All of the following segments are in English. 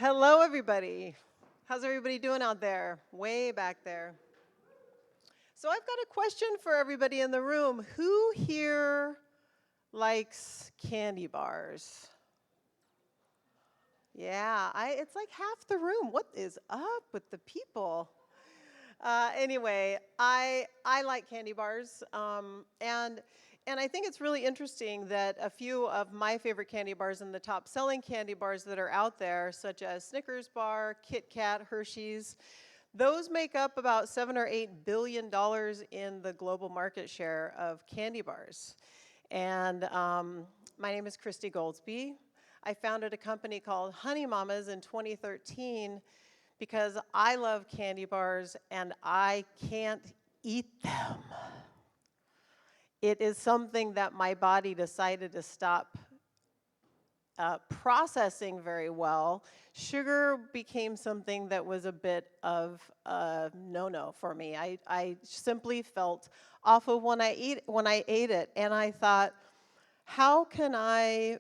Hello, everybody. How's everybody doing out there? Way back there. So I've got a question for everybody in the room. Who here likes candy bars? Yeah, it's like half the room. What is up with the people? Anyway, I like candy bars, and I think it's really interesting that a few of my favorite candy bars and the top selling candy bars that are out there, such as Snickers bar, Kit Kat, Hershey's, those make up about $7 or $8 billion in the global market share of candy bars. And my name is Christy Goldsby. I founded a company called Honey Mamas in 2013 because I love candy bars and I can't eat them. It is something that my body decided to stop processing very well. Sugar became something that was a bit of a no-no for me. I simply felt awful when I ate it, and I thought, how can I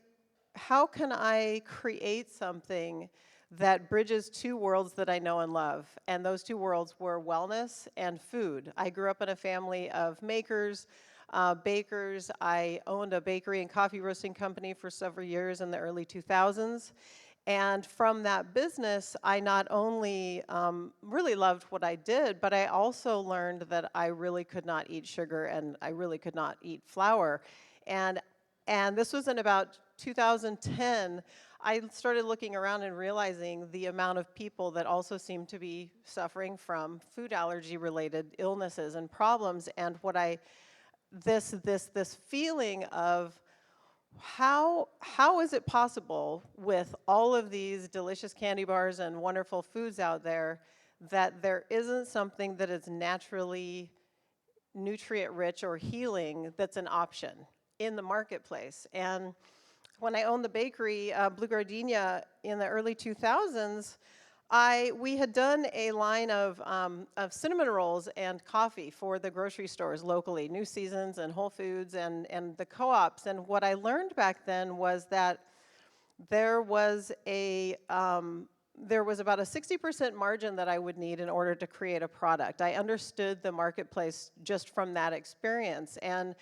create something that bridges two worlds that I know and love? And those two worlds were wellness and food. I grew up in a family of makers, bakers. I owned a bakery and coffee roasting company for several years in the early 2000s. And from that business, I not only really loved what I did, but I also learned that I really could not eat sugar and I really could not eat flour. And this was in about 2010. I started looking around and realizing the amount of people that also seemed to be suffering from food allergy related illnesses and problems. And this feeling of how is it possible with all of these delicious candy bars and wonderful foods out there that there isn't something that is naturally nutrient rich or healing that's an option in the marketplace? And when I owned the bakery, Blue Gardenia, in the early 2000s, we had done a line of cinnamon rolls and coffee for the grocery stores locally, New Seasons and Whole Foods and the co-ops. And what I learned back then was that there was about a 60% margin that I would need in order to create a product. I understood the marketplace just from that experience. And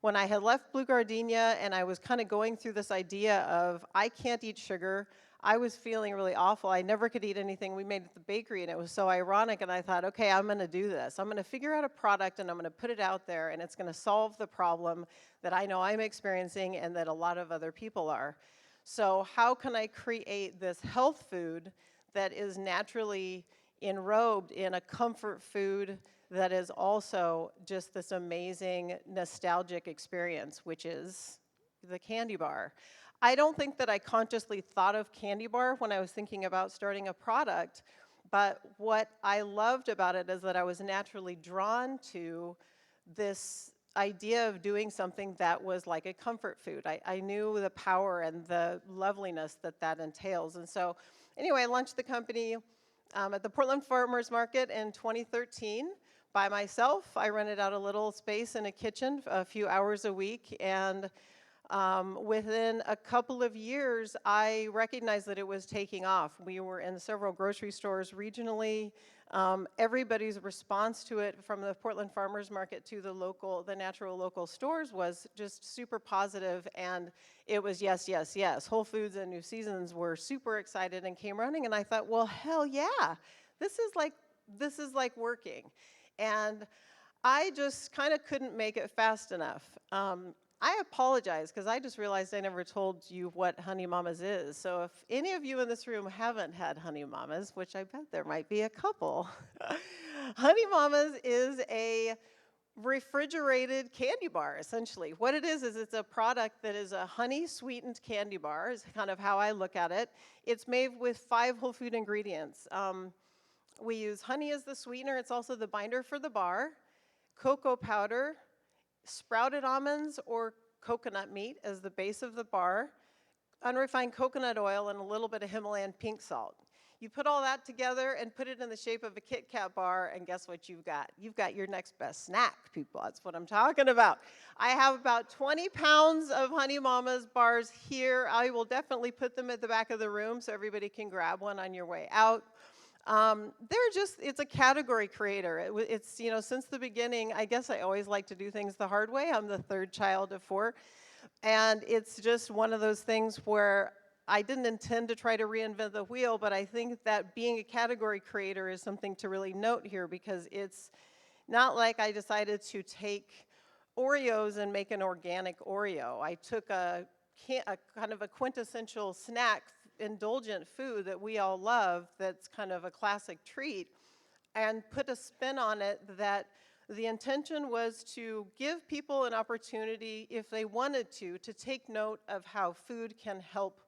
when I had left Blue Gardenia and I was kind of going through this idea of I can't eat sugar, I was feeling really awful. I never could eat anything we made at the bakery, and it was so ironic, and I thought, okay, I'm going to do this. I'm going to figure out a product, and I'm going to put it out there, and it's going to solve the problem that I know I'm experiencing and that a lot of other people are. So how can I create this health food that is naturally enrobed in a comfort food that is also just this amazing nostalgic experience, which is the candy bar? I don't think that I consciously thought of candy bar when I was thinking about starting a product, but what I loved about it is that I was naturally drawn to this idea of doing something that was like a comfort food. I knew the power and the loveliness that entails. And so anyway, I launched the company at the Portland Farmers Market in 2013 by myself. I rented out a little space in a kitchen a few hours a week, and within a couple of years, I recognized that it was taking off. We were in several grocery stores regionally. Everybody's response to it, from the Portland Farmers Market to the natural local stores, was just super positive, and it was yes, yes, yes. Whole Foods and New Seasons were super excited and came running, and I thought, well, hell yeah, this is like working. And I just kind of couldn't make it fast enough. I apologize, because I just realized I never told you what Honey Mamas is. So if any of you in this room haven't had Honey Mamas, which I bet there might be a couple, Honey Mamas is a refrigerated candy bar, essentially. What it is it's a product that is a honey-sweetened candy bar, is kind of how I look at it. It's made with 5 whole food ingredients. We use honey as the sweetener. It's also the binder for the bar, cocoa powder, sprouted almonds or coconut meat as the base of the bar, unrefined coconut oil, and a little bit of Himalayan pink salt. You put all that together and put it in the shape of a Kit Kat bar, and guess what you've got? You've got your next best snack, people. That's what I'm talking about. I have about 20 pounds of Honey Mama's bars here. I will definitely put them at the back of the room so everybody can grab one on your way out. It's a category creator. It's, since the beginning, I guess I always like to do things the hard way. I'm the third child of 4. And it's just one of those things where I didn't intend to try to reinvent the wheel, but I think that being a category creator is something to really note here, because it's not like I decided to take Oreos and make an organic Oreo. I took a kind of a quintessential snack, indulgent food that we all love, that's kind of a classic treat, and put a spin on it that the intention was to give people an opportunity, if they wanted to take note of how food can help,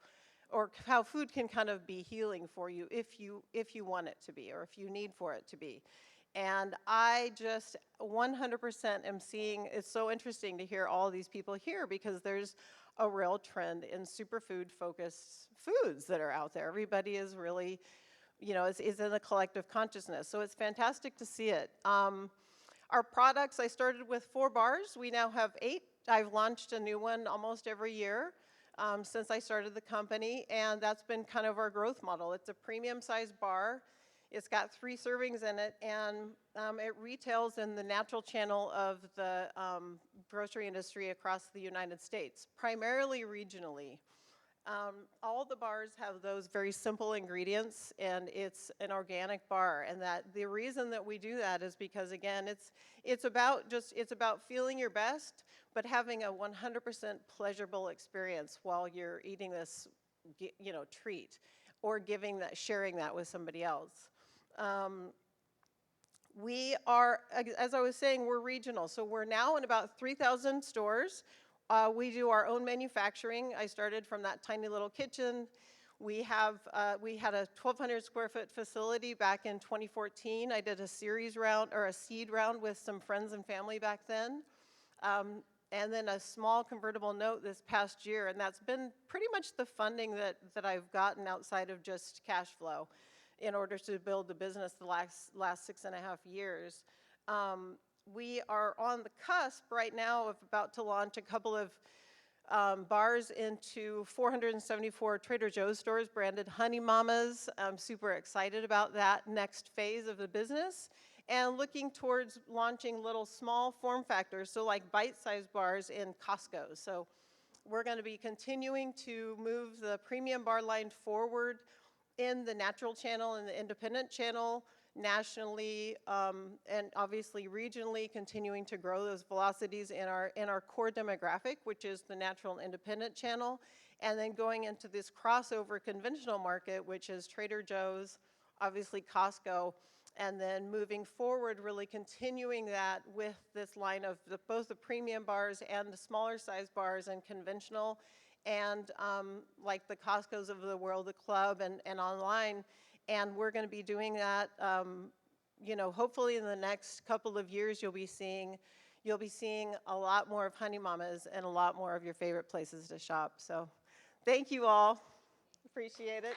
or how food can kind of be healing for you if you want it to be, or if you need for it to be. And I just 100% am seeing, it's so interesting to hear all these people here, because there's a real trend in superfood-focused foods that are out there. Everybody is really, is in a collective consciousness. So it's fantastic to see it. Our products, I started with 4 bars. We now have 8. I've launched a new one almost every year since I started the company, and that's been kind of our growth model. It's a premium size bar. It's got 3 servings in it, and it retails in the natural channel of the grocery industry across the United States, primarily regionally. All the bars have those very simple ingredients, and it's an organic bar. And that the reason that we do that is because, again, it's about feeling your best, but having a 100% pleasurable experience while you're eating this, treat, or sharing that with somebody else. We are, as I was saying, we're regional, so we're now in about 3,000 stores. We do our own manufacturing. I started from that tiny little kitchen. We had a 1,200 square foot facility back in 2014. I did a seed round with some friends and family back then. And then a small convertible note this past year, and that's been pretty much the funding that I've gotten outside of just cash flow in order to build the business the last 6.5 years. We are on the cusp right now of about to launch a couple of bars into 474 Trader Joe's stores branded Honey Mamas. I'm super excited about that next phase of the business, and looking towards launching little small form factors, so like bite-sized bars in Costco. So we're going to be continuing to move the premium bar line forward in the natural channel and the independent channel, nationally, and obviously regionally, continuing to grow those velocities in our core demographic, which is the natural and independent channel, and then going into this crossover conventional market, which is Trader Joe's, obviously Costco, and then moving forward, really continuing that with this line of both the premium bars and the smaller size bars and conventional, and like the Costco's of the world, the club, and online. And we're going to be doing that, hopefully in the next couple of years. You'll be seeing a lot more of Honey Mamas and a lot more of your favorite places to shop. So thank you all. Appreciate it.